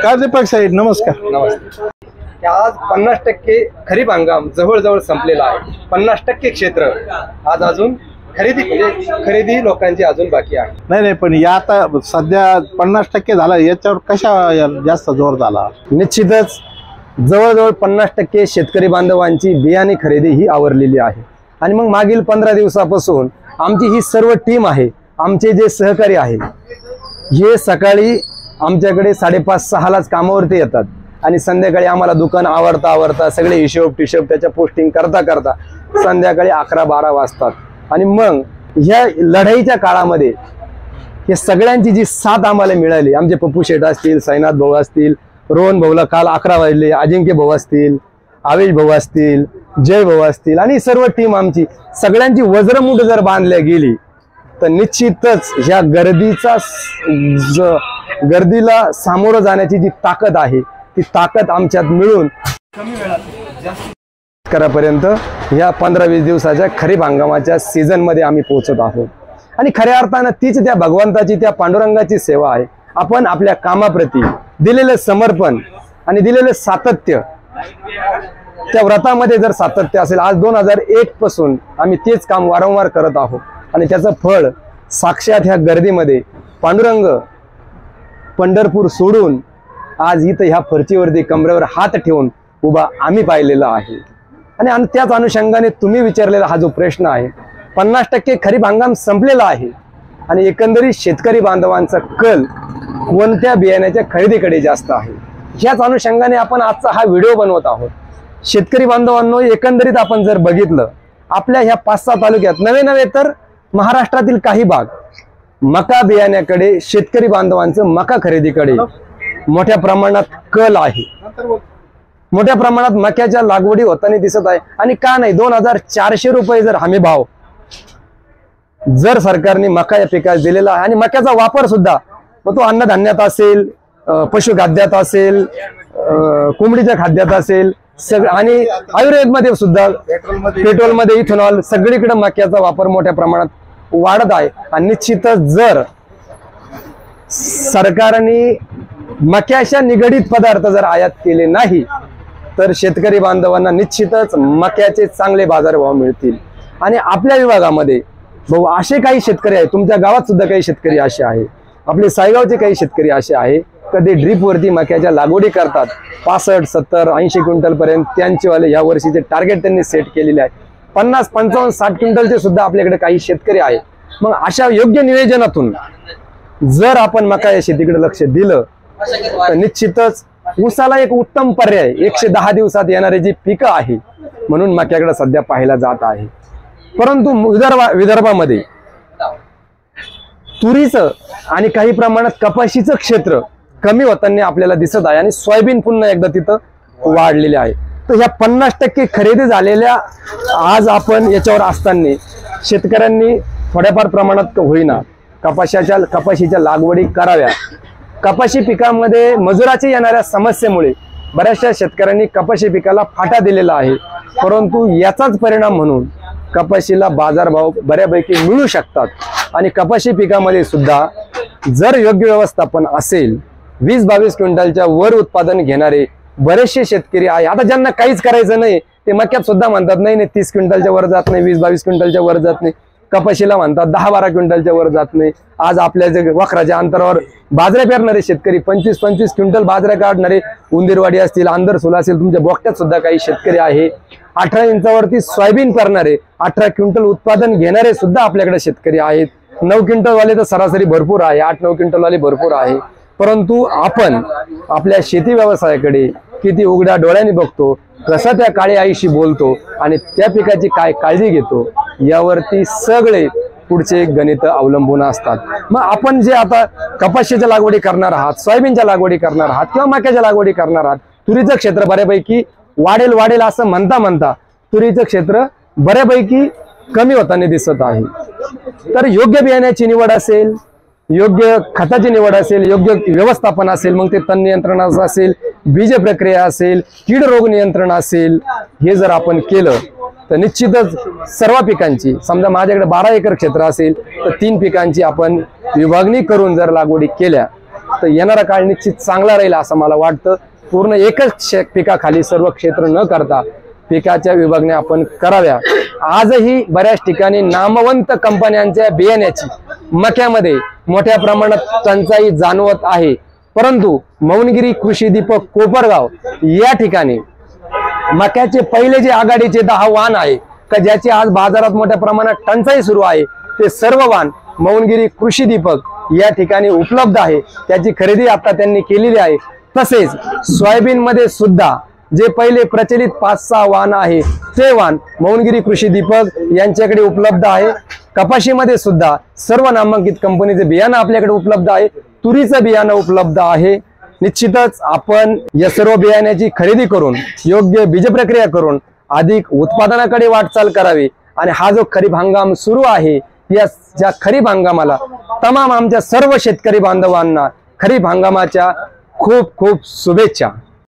काय दीपक साहेब नमस्कार. नमस्ते. आज 50% खरीप हंगाम जवळजवळ संपलेला आहे. 50% क्षेत्र आज अजून खरेदी लोकांची अजून बाकी आहे. नाही पण या आता सध्या 50% झाला, याच्यावर कशा जास्त जोर झाला? निश्चितच जवळजवळ 50% शेतकरी बांधवांची बियाणे खरेदी ही आवरलेली आहे. आणि मग मागील 15 दिवसापासून आमची ही सर्व टीम आहे, आमचे जे सहकारी आहे, हे सकाळी आमच्याकडे 5:30-6लाच कामावरती येतात आणि संध्याकाळी आम्हाला दुकान आवरता सगळे हिशोब त्याच्या पोस्टिंग करता संध्याकाळी 11-12 वाजतात. आणि मग ह्या लढाईच्या काळामध्ये हे सगळ्यांची जी साथ आम्हाला मिळाली, आमचे पप्पू शेठ असतील, साईनाथ भाऊ असतील, रोहन भाऊला काल 11 वाजले, अजिंक्य भाऊ असतील, आवेश भाऊ असतील, जय भाऊ असतील आणि सर्व टीम आमची सगळ्यांची वज्रमुठ जर बांधल्या गेली तर निश्चितच ह्या गर्दीला सामोरं जाण्याची जी ताकद आहे ती ताकद आमच्यात मिळून कमी वेळात करापर्यंत ह्या 15-20 दिवसाच्या खरीप हंगामाच्या सीझन मध्ये आम्ही पोहोचत आहोत. आणि खऱ्या अर्थानं तीच त्या भगवंताची, त्या पांडुरंगाची सेवा आहे. आपण आपल्या कामाप्रती दिलेले समर्पण आणि दिलेले सातत्य, त्या व्रतामध्ये जर सातत्य असेल, आज 2001 पासून आम्ही तेच काम वारंवार करत आहोत आणि त्याचं फळ साक्षात ह्या गर्दीमध्ये पांडुरंग पंढरपूर सोडून आज इथं ह्या फरचीवरती कमरेवर हात ठेवून उभा आम्ही पाहिलेला आहे. आणि त्याच अनुषंगाने तुम्ही विचारलेला हा जो प्रश्न आहे, 50% खरीप हंगाम संपलेला आहे आणि एकंदरीत शेतकरी बांधवांचा कल कोणत्या बियाण्याच्या खरेदीकडे जास्त आहे, ह्याच अनुषंगाने आपण आजचा हा व्हिडिओ बनवत आहोत. शेतकरी बांधवांनो, एकंदरीत आपण जर बघितलं आपल्या ह्या 5-6 तालुक्यात नवे तर महाराष्ट्रातील काही भाग मका बियाण्याकडे, शेतकरी बांधवांचं मका खरेदीकडे मोठ्या प्रमाणात कल आहे. मोठ्या प्रमाणात मक्याच्या लागवडी होताना दिसत आहे. आणि का नाही, 2400 रुपये जर हमी भाव जर सरकारने मका या पिकास दिलेला आहे आणि मक्याचा वापर सुद्धा मग तो अन्नधान्यात असेल, पशुखाद्यात असेल, कोंबडीच्या खाद्यात असेल, आणि आयुर्वेदमध्ये सुद्धा, पेट्रोलमध्ये इथेनॉल, सगळीकडे मक्याचा वापर मोठ्या प्रमाणात वाढत आहे. आणि निश्चितच जर सरकारने मक्याच्या निगडीत पदार्थ जर आयात केले नाही तर शेतकरी बांधवांना निश्चितच मक्याचे चांगले बाजारभाव मिळतील. आणि आपल्या विभागामध्ये भाऊ असे काही शेतकरी आहेत, तुमच्या गावात सुद्धा काही शेतकरी असे आहे, आपले सायगावचे काही शेतकरी असे आहे, कधी ड्रीपवरती मक्याच्या लागवडी करतात, 65, 70, 80 क्विंटल पर्यंत त्यांचेवाले या वर्षीचे टार्गेट त्यांनी सेट केलेले आहे. 50, 55, 60 क्विंटलचे सुद्धा आपल्याकडे काही शेतकरी आहे. मग अशा योग्य नियोजनातून जर आपण मका या शेतीकडे लक्ष दिलं तर निश्चितच ऊसाला एक उत्तम पर्याय 110 दिवसात येणारे जी पिकं आहे म्हणून मक्याकडे सध्या पाहायला जात आहे. परंतु विदर्भामध्ये तुरीचं आणि काही प्रमाणात कपाशीचं क्षेत्र कमी होताना आपल्याला दिसत आहे आणि सोयाबीन पुन्हा एकदा तिथं वाढलेले आहे. तर ह्या 50% खरेदी झालेल्या आज आपण याच्यावर असताना शेतकऱ्यांनी थोड्याफार प्रमाणात होईना कपाशीच्या लागवडी कराव्या. कपाशी पिकामध्ये मजुराची येणाऱ्या समस्येमुळे बऱ्याचशा शेतकऱ्यांनी कपाशी पिकाला फाटा दिलेला आहे. परंतु याचाच परिणाम म्हणून कपाशीला बाजारभाव बऱ्यापैकी मिळू शकतात. आणि कपाशी पिकामध्ये सुद्धा जर योग्य व्यवस्थापन असेल, 20-22 क्विंटलच्या वर उत्पादन घेणारे बरेचसे शेतकरी आहे. आता ज्यांना काहीच करायचं नाही ते मक्यात सुद्धा म्हणतात नाही 30 क्विंटलच्या वर जात नाही, 20-22 क्विंटलच्या वर जात नाही. कपाशीला म्हणतात 10-12 क्विंटलच्या वर जात नाही. आज आपल्या जे वखराच्या अंतरावर बाजऱ्या पेरणारे शेतकरी 25-25 क्विंटल बाजऱ्या काढणारे, उंदीरवाडी असतील, आंदरसुला असेल, तुमच्या बोगट्यात सुद्धा काही शेतकरी आहे. 18 इंचावरती सोयाबीन करणारे, 18 क्विंटल उत्पादन घेणारे सुद्धा आपल्याकडे शेतकरी आहेत. 9 क्विंटलवाले तर सरासरी भरपूर आहे, 8-9 क्विंटलवाले भरपूर आहे. परंतु आपण आपल्या शेती व्यवसायाकडे किती उघड्या डोळ्यांनी बघतो, कसा त्या काळी आईशी बोलतो आणि त्या पिकाची काय काळजी घेतो यावरती सगळे पुढचे गणित अवलंबून असतात. मग आपण जे आता कपाशीच्या लागवडी करणार आहात, सोयाबीनच्या लागवडी करणार आहात किंवा मक्याच्या लागवडी करणार आहात, तुरीचं क्षेत्र बऱ्यापैकी वाढेल असं म्हणता तुरीचं क्षेत्र बऱ्यापैकी कमी होताना दिसत आहे. तर योग्य बियाण्याची निवड असेल, योग्य खताची निवड असेल, योग्य व्यवस्थापन असेल, मग ते तण नियंत्रण असेल, बीज प्रक्रिया असेल, कीड रोग नियंत्रण असेल, हे जर आपण केलं तर निश्चितच सर्व पिकांची, समजा माझ्याकडे 12 एकर क्षेत्र असेल तर 3 पिकांची आपण विभागणी करून जर लागवडी केल्या तर येणारा काळ निश्चित चांगला राहील असं मला वाटतं. पूर्ण एकच पिकाखाली सर्व क्षेत्र न करता पिकाच्या विभागण्या आपण कराव्या. आजही बऱ्याच ठिकाणी नामवंत कंपन्यांच्या बियाण्याची मक्यामध्ये मोठ्या प्रमाणात टंचाई जाणवत आहे, परंतु मौनगिरी कृषी दीपक कोपरगाव या ठिकाणी मक्याचे पहिले जे आघाडीचे 10 वाण आहे का ज्याची आज बाजारात मोठ्या प्रमाणात टंचाई सुरू आहे, ते सर्व वाण मौनगिरी कृषी दीपक या ठिकाणी उपलब्ध आहे. त्याची खरेदी आता त्यांनी केलेली आहे. तसेच सोयाबीन मध्ये सुद्धा जे पहिले प्रचलित 5-6 वाण आहे ते वाण मौनगिरी कृषी दीपक यांच्याकडे उपलब्ध आहे. कपाशीमध्ये सुद्धा सर्व नामांकित कंपनीचे बियाणं आपल्याकडे उपलब्ध आहे. तुरीचं बियाणं उपलब्ध आहे. निश्चितच आपण या सर्व बियाण्याची खरेदी करून योग्य बीज प्रक्रिया करून अधिक उत्पादनाकडे वाटचाल करावी. आणि हा जो खरीप हंगाम सुरू आहे या ज्या खरीप हंगामाला तमाम आमच्या सर्व शेतकरी बांधवांना खरीप हंगामाच्या खूप खूप शुभेच्छा.